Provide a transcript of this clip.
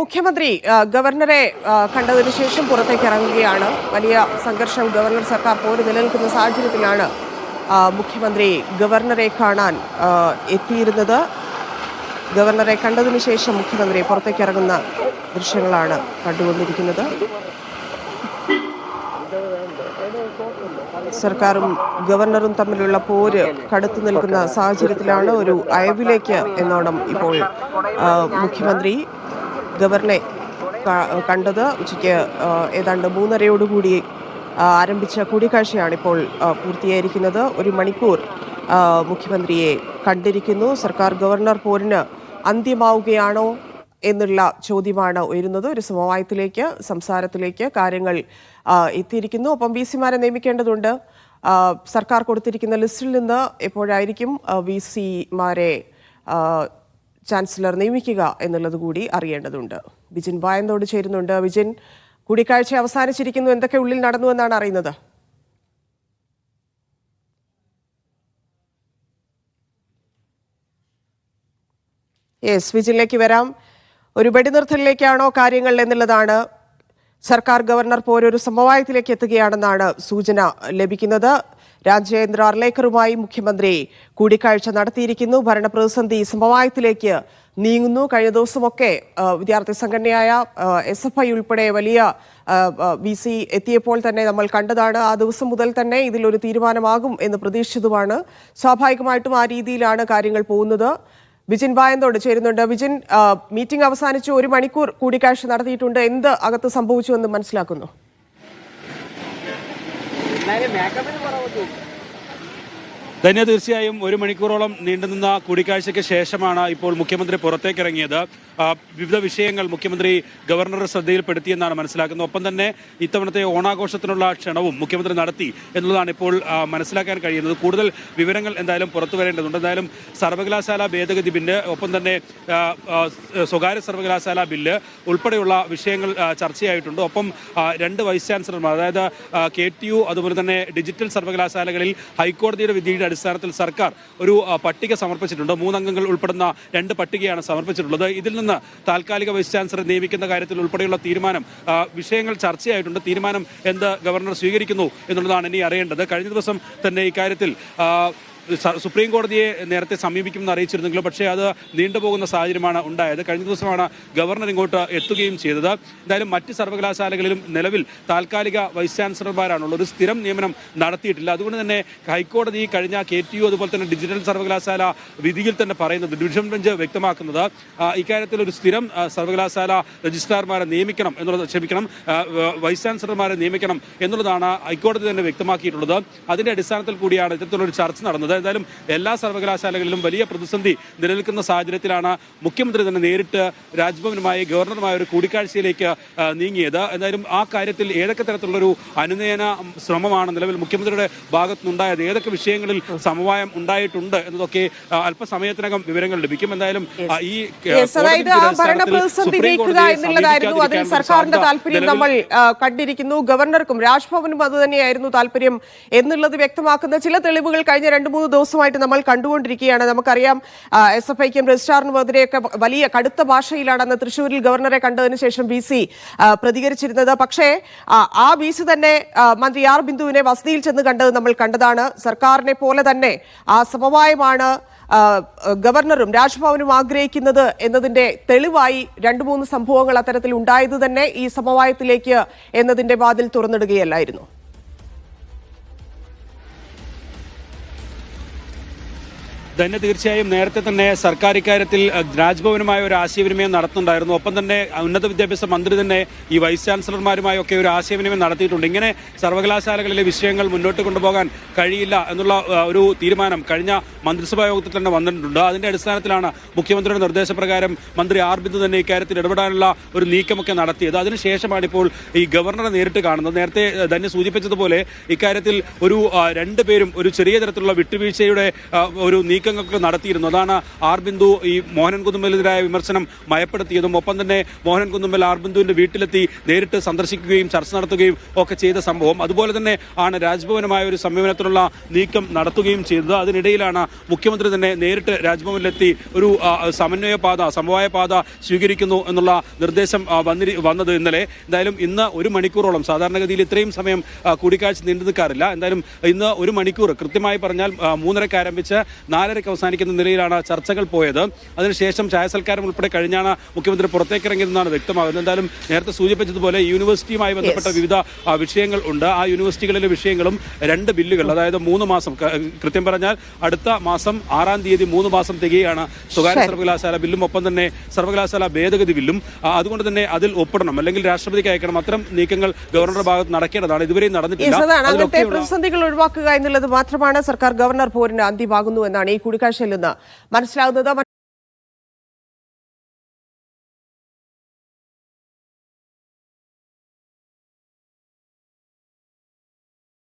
മുഖ്യമന്ത്രി ഗവർണറെ കണ്ടതിനു ശേഷം പുറത്തേക്ക് ഇറങ്ങുകയാണ്. വലിയ സംഘർഷം ഗവർണർ സർക്കാർ പോര് നിലനിൽക്കുന്ന സാഹചര്യത്തിലാണ് മുഖ്യമന്ത്രി ഗവർണറെ കാണാൻ എത്തിയിരുന്നത്. ഗവർണറെ കണ്ടതിനു ശേഷം മുഖ്യമന്ത്രി പുറത്തേക്ക് ഇറങ്ങുന്ന ദൃശ്യങ്ങളാണ് കണ്ടുകൊണ്ടിരിക്കുന്നത്. സർക്കാരും ഗവർണറും തമ്മിലുള്ള പോര് കടുത്തു നിൽക്കുന്ന സാഹചര്യത്തിലാണ് ഒരു അയവിലേക്ക് എന്നോണം ഇപ്പോൾ മുഖ്യമന്ത്രി ഗവർണറെ കണ്ടത്. ഉച്ചയ്ക്ക് ഏതാണ്ട് 3:30 ആരംഭിച്ച കൂടിക്കാഴ്ചയാണ് ഇപ്പോൾ പൂർത്തിയായിരിക്കുന്നത്. 1 മണിക്കൂർ മുഖ്യമന്ത്രിയെ കണ്ടിരിക്കുന്നു. സർക്കാർ ഗവർണർ പോരിന് അന്ത്യമാവുകയാണോ എന്നുള്ള ചോദ്യമാണ് ഉയരുന്നത്. ഒരു സമവായത്തിലേക്ക്, സംസാരത്തിലേക്ക് കാര്യങ്ങൾ എത്തിയിരിക്കുന്നു. ഒപ്പം VC-മാരെ നിയമിക്കേണ്ടതുണ്ട്. സർക്കാർ കൊടുത്തിരിക്കുന്ന ലിസ്റ്റിൽ നിന്ന് എപ്പോഴായിരിക്കും VC-മാരെ ചാൻസലർ നിയമിക്കുക എന്നുള്ളത് കൂടി അറിയേണ്ടതുണ്ട്. വിജിൻ വായന്തോട് ചേരുന്നുണ്ട്. വിജിൻ, കൂടിക്കാഴ്ച അവസാനിച്ചിരിക്കുന്നു. എന്തൊക്കെ ഉള്ളിൽ നടന്നു എന്നാണ് അറിയുന്നത്? യെസ്, വിജിനിലേക്ക് വരാം. ഒരു വെടിനിർത്തലിലേക്കാണോ കാര്യങ്ങൾ എന്നുള്ളതാണ്. സർക്കാർ ഗവർണർ പോരൊരു സമവായത്തിലേക്ക് എത്തുകയാണെന്നാണ് സൂചന ലഭിക്കുന്നത്. രാജേന്ദ്ര അർലേക്കറുമായി മുഖ്യമന്ത്രി കൂടിക്കാഴ്ച നടത്തിയിരിക്കുന്നു. ഭരണപ്രതിസന്ധി സമവായത്തിലേക്ക് നീങ്ങുന്നു. കഴിഞ്ഞ ദിവസമൊക്കെ വിദ്യാർത്ഥി സംഘടനയായ SFI ഉൾപ്പെടെ വലിയ VC എത്തിയപ്പോൾ തന്നെ നമ്മൾ കണ്ടതാണ്. ആ ദിവസം മുതൽ തന്നെ ഇതിലൊരു തീരുമാനമാകും എന്ന് പ്രതീക്ഷിച്ചതുമാണ്. സ്വാഭാവികമായിട്ടും ആ രീതിയിലാണ് കാര്യങ്ങൾ പോകുന്നത്. വിജിൻ വായന്തോട് ചേരുന്നുണ്ട്. വിജിൻ, മീറ്റിംഗ് അവസാനിച്ചു. 1 മണിക്കൂർ കൂടിക്കാഴ്ച നടത്തിയിട്ടുണ്ട്. എന്ത് അകത്ത് സംഭവിച്ചു എന്ന് മനസ്സിലാക്കുന്നു? ധന്യ, തീർച്ചയായും 1 മണിക്കൂറോളം നീണ്ടുനിന്ന കൂടിക്കാഴ്ചയ്ക്ക് ശേഷമാണ് ഇപ്പോൾ മുഖ്യമന്ത്രി പുറത്തേക്കിറങ്ങിയത്. വിവിധ വിഷയങ്ങൾ മുഖ്യമന്ത്രി ഗവർണറുടെ ശ്രദ്ധയിൽപ്പെടുത്തിയെന്നാണ് മനസ്സിലാക്കുന്നത്. ഒപ്പം തന്നെ ഇത്തവണത്തെ ഓണാഘോഷത്തിനുള്ള ക്ഷണവും മുഖ്യമന്ത്രി നടത്തി എന്നുള്ളതാണ് ഇപ്പോൾ മനസ്സിലാക്കാൻ കഴിയുന്നത്. കൂടുതൽ വിവരങ്ങൾ എന്തായാലും പുറത്തു വരേണ്ടതുണ്ട്. എന്തായാലും സർവകലാശാല ഭേദഗതി ബില്ല്, ഒപ്പം തന്നെ സ്വകാര്യ സർവകലാശാല ബില്ല് ഉൾപ്പെടെയുള്ള വിഷയങ്ങൾ ചർച്ചയായിട്ടുണ്ട്. ഒപ്പം 2 വൈസ് ചാൻസലർമാർ, അതായത് KTU അതുപോലെ തന്നെ ഡിജിറ്റൽ സർവകലാശാലകളിൽ ഹൈക്കോടതിയുടെ വിധിയുടെ അടിസ്ഥാനത്തിൽ സർക്കാർ ഒരു പട്ടിക സമർപ്പിച്ചിട്ടുണ്ട്. 3 അംഗങ്ങൾ ഉൾപ്പെടുന്ന 2 പട്ടികയാണ് സമർപ്പിച്ചിട്ടുള്ളത്. ഇതിൽ നിന്ന് താൽക്കാലിക വൈസ് ചാൻസലറെ നിയമിക്കുന്ന കാര്യത്തിൽ ഉൾപ്പെടെയുള്ള തീരുമാനം, വിഷയങ്ങൾ ചർച്ചയായിട്ടുണ്ട്. തീരുമാനം എന്ത് ഗവർണർ സ്വീകരിക്കുന്നു എന്നുള്ളതാണ് ഇനി അറിയേണ്ടത്. കഴിഞ്ഞ ദിവസം തന്നെ ഇക്കാര്യത്തിൽ സുപ്രീം കോടതിയെ നേരത്തെ സമീപിക്കുമെന്ന് അറിയിച്ചിരുന്നെങ്കിലും പക്ഷേ അത് നീണ്ടുപോകുന്ന സാഹചര്യമാണ് ഉണ്ടായത്. കഴിഞ്ഞ ദിവസമാണ് ഗവർണർ ഇങ്ങോട്ട് എത്തുകയും ചെയ്തത്. എന്തായാലും മറ്റ് സർവകലാശാലകളിലും നിലവിൽ താൽക്കാലിക വൈസ് ചാൻസലർമാരാണുള്ളത്. ഒരു സ്ഥിരം നിയമനം നടത്തിയിട്ടില്ല. അതുകൊണ്ട് തന്നെ ഹൈക്കോടതി കഴിഞ്ഞ KTU അതുപോലെ തന്നെ ഡിജിറ്റൽ സർവകലാശാല വിധിയിൽ തന്നെ പറയുന്നത്, ഡിവിഷൻ ബെഞ്ച് വ്യക്തമാക്കുന്നത്, ഇക്കാര്യത്തിൽ ഒരു സ്ഥിരം സർവകലാശാല രജിസ്ട്രാർമാരെ നിയമിക്കണം എന്നുള്ളത്, വൈസ് ചാൻസലർമാരെ നിയമിക്കണം എന്നുള്ളതാണ് ഹൈക്കോടതി തന്നെ വ്യക്തമാക്കിയിട്ടുള്ളത്. അതിന്റെ അടിസ്ഥാനത്തിൽ കൂടിയാണ് ഇത്തരത്തിലൊരു ചർച്ച നടന്നത്. എന്തായാലും എല്ലാ സർവകലാശാലകളിലും വലിയ പ്രതിസന്ധി നിലനിൽക്കുന്ന സാഹചര്യത്തിലാണ് മുഖ്യമന്ത്രി തന്നെ നേരിട്ട് രാജ്ഭവനുമായി ഗവർണറുമായ ഒരു കൂടിക്കാഴ്ചയിലേക്ക് നീങ്ങിയത്. എന്തായാലും ആ കാര്യത്തിൽ ഏതൊക്കെ തരത്തിലുള്ളൊരു അനുനയന ശ്രമമാണ് നിലവിൽ മുഖ്യമന്ത്രിയുടെ ഭാഗത്തുനിന്നുണ്ടായത്, ഏതൊക്കെ വിഷയങ്ങളിൽ സമവായം ഉണ്ടായിട്ടുണ്ട് എന്നതൊക്കെ അല്പസമയത്തിനകം വിവരങ്ങൾ ലഭിക്കും. എന്തായാലും ഈ സർക്കാരിന്റെ താല്പര്യം നമ്മൾ കണ്ടിരിക്കുന്നു. ഗവർണർക്കും രാജ്ഭവനും അത് തന്നെയായിരുന്നു താല്പര്യം എന്നുള്ളത് വ്യക്തമാക്കുന്ന ചില തെളിവുകൾ കഴിഞ്ഞ 2-3 ദിവസമായിട്ട് നമ്മൾ കണ്ടുകൊണ്ടിരിക്കുകയാണ്. നമുക്കറിയാം, SFIക്കും രജിസ്ട്രാറിനും എതിരെയൊക്കെ വലിയ കടുത്ത ഭാഷയിലാണ് അന്ന് തൃശ്ശൂരിൽ ഗവർണറെ കണ്ടതിന് ശേഷം VC പ്രതികരിച്ചിരുന്നത്. പക്ഷേ ആ VC തന്നെ മന്ത്രി R ബിന്ദുവിനെ വസതിയിൽ ചെന്ന് കണ്ടത് നമ്മൾ കണ്ടതാണ്. സർക്കാരിനെ പോലെ തന്നെ ആ സമവായമാണ് ഗവർണറും രാജ്ഭവനും ആഗ്രഹിക്കുന്നത് എന്നതിന്റെ തെളിവായി 2-3 സംഭവങ്ങൾ അത്തരത്തിൽ ഉണ്ടായത് തന്നെ ഈ സമവായത്തിലേക്ക് എന്നതിന്റെ വാതിൽ തുറന്നിടുകയല്ലായിരുന്നു. തന്നെ തീർച്ചയായും നേരത്തെ തന്നെ സർക്കാർ ഇക്കാര്യത്തിൽ രാജ്ഭവനുമായ ഒരു ആശയവിനിമയം നടത്തുന്നുണ്ടായിരുന്നു. ഒപ്പം തന്നെ ഉന്നത വിദ്യാഭ്യാസ മന്ത്രി തന്നെ ഈ വൈസ് ചാൻസലർമാരുമായൊക്കെ ഒരു ആശയവിനിമയം നടത്തിയിട്ടുണ്ട്. ഇങ്ങനെ സർവകലാശാലകളിലെ വിഷയങ്ങൾ മുന്നോട്ട് കൊണ്ടുപോകാൻ കഴിയില്ല എന്നുള്ള ഒരു തീരുമാനം കഴിഞ്ഞ മന്ത്രിസഭാ യോഗത്തിൽ തന്നെ വന്നിട്ടുണ്ട്. അതിന്റെ അടിസ്ഥാനത്തിലാണ് മുഖ്യമന്ത്രിയുടെ നിർദ്ദേശപ്രകാരം മന്ത്രി R ബിന്ദു തന്നെ ഇക്കാര്യത്തിൽ ഇടപെടാനുള്ള ഒരു നീക്കമൊക്കെ നടത്തിയത്. അതിനുശേഷമാണ് ഇപ്പോൾ ഈ ഗവർണറെ നേരിട്ട് കാണുന്നത്. നേരത്തെ തന്നെ സൂചിപ്പിച്ചതുപോലെ ഇക്കാര്യത്തിൽ ഒരു 2 പേരും ഒരു ചെറിയ തരത്തിലുള്ള വിട്ടുവീഴ്ചയുടെ ഒരു നീക്കം നീക്കങ്ങളൊക്കെ നടത്തിയിരുന്നു. അതാണ് ആർ ബിന്ദു ഈ മോഹനൻ കുന്നുമ്മലിനെതിരായ വിമർശനം മയപ്പെടുത്തിയതും ഒപ്പം തന്നെ മോഹനൻ കുന്നുമ്മൽ ആർ ബിന്ദുവിന്റെ വീട്ടിലെത്തി നേരിട്ട് സന്ദർശിക്കുകയും ചർച്ച നടത്തുകയും ഒക്കെ ചെയ്ത സംഭവം. അതുപോലെ തന്നെ ആണ് രാജ്ഭവനുമായ ഒരു സമീപനത്തിനുള്ള നീക്കം നടത്തുകയും ചെയ്തത്. അതിനിടയിലാണ് മുഖ്യമന്ത്രി തന്നെ നേരിട്ട് രാജ്ഭവനിലെത്തി ഒരു സമവായ പാത സ്വീകരിക്കുന്നു എന്നുള്ള നിർദ്ദേശം വന്നത് ഇന്നലെ. എന്തായാലും ഇന്ന് 1 മണിക്കൂറോളം, സാധാരണഗതിയിൽ ഇത്രയും സമയം കൂടിക്കാഴ്ച നീണ്ടു നിൽക്കാറില്ല. എന്തായാലും ഇന്ന് 1 മണിക്കൂർ, കൃത്യമായി പറഞ്ഞാൽ 3:30 ആരംഭിച്ച് 4:30 അവസാനിക്കുന്ന നിലയിലാണ് ചർച്ചകൾ പോയത്. അതിനുശേഷം ചായസൽക്കാരം ഉൾപ്പെടെ കഴിഞ്ഞാണ് മുഖ്യമന്ത്രി പുറത്തേക്കിറങ്ങിയതെന്നാണ് വ്യക്തമാകുന്നത്. എന്തായാലും നേരത്തെ സൂചിപ്പിച്ചതുപോലെ യൂണിവേഴ്സിറ്റിയുമായി ബന്ധപ്പെട്ട വിവിധ വിഷയങ്ങൾ ഉണ്ട്. ആ യൂണിവേഴ്സിറ്റികളിലെ വിഷയങ്ങളും 2 ബില്ലുകൾ, അതായത് 3 മാസം, കൃത്യം പറഞ്ഞാൽ അടുത്ത മാസം 6-ാം തീയതി 3 മാസം തികയാണ് സ്വകാര്യ സർവകലാശാല ബില്ലും ഒപ്പം തന്നെ സർവകലാശാല ഭേദഗതി ബില്ലും. അതുകൊണ്ട് തന്നെ അതിൽ ഒപ്പിടണം, അല്ലെങ്കിൽ രാഷ്ട്രപതിക്ക് അയക്കണം. അത്തരം നീക്കങ്ങൾ ഗവർണറുടെ ഭാഗത്ത് നടക്കേണ്ടതാണ്. ഇതുവരെയും നടന്നിട്ടില്ല. അങ്ങനത്തെ പ്രതിസന്ധികൾ ഒഴിവാക്കുക എന്നുള്ളത് മാത്രമാണ് സർക്കാർ ഗവർണർ പോരിന് അന്ത്യമാകുന്നു എന്നാണ് ഈ കൂടിക്കാഴ്ചയിൽ നിന്ന് മനസ്സിലാകുന്നത്.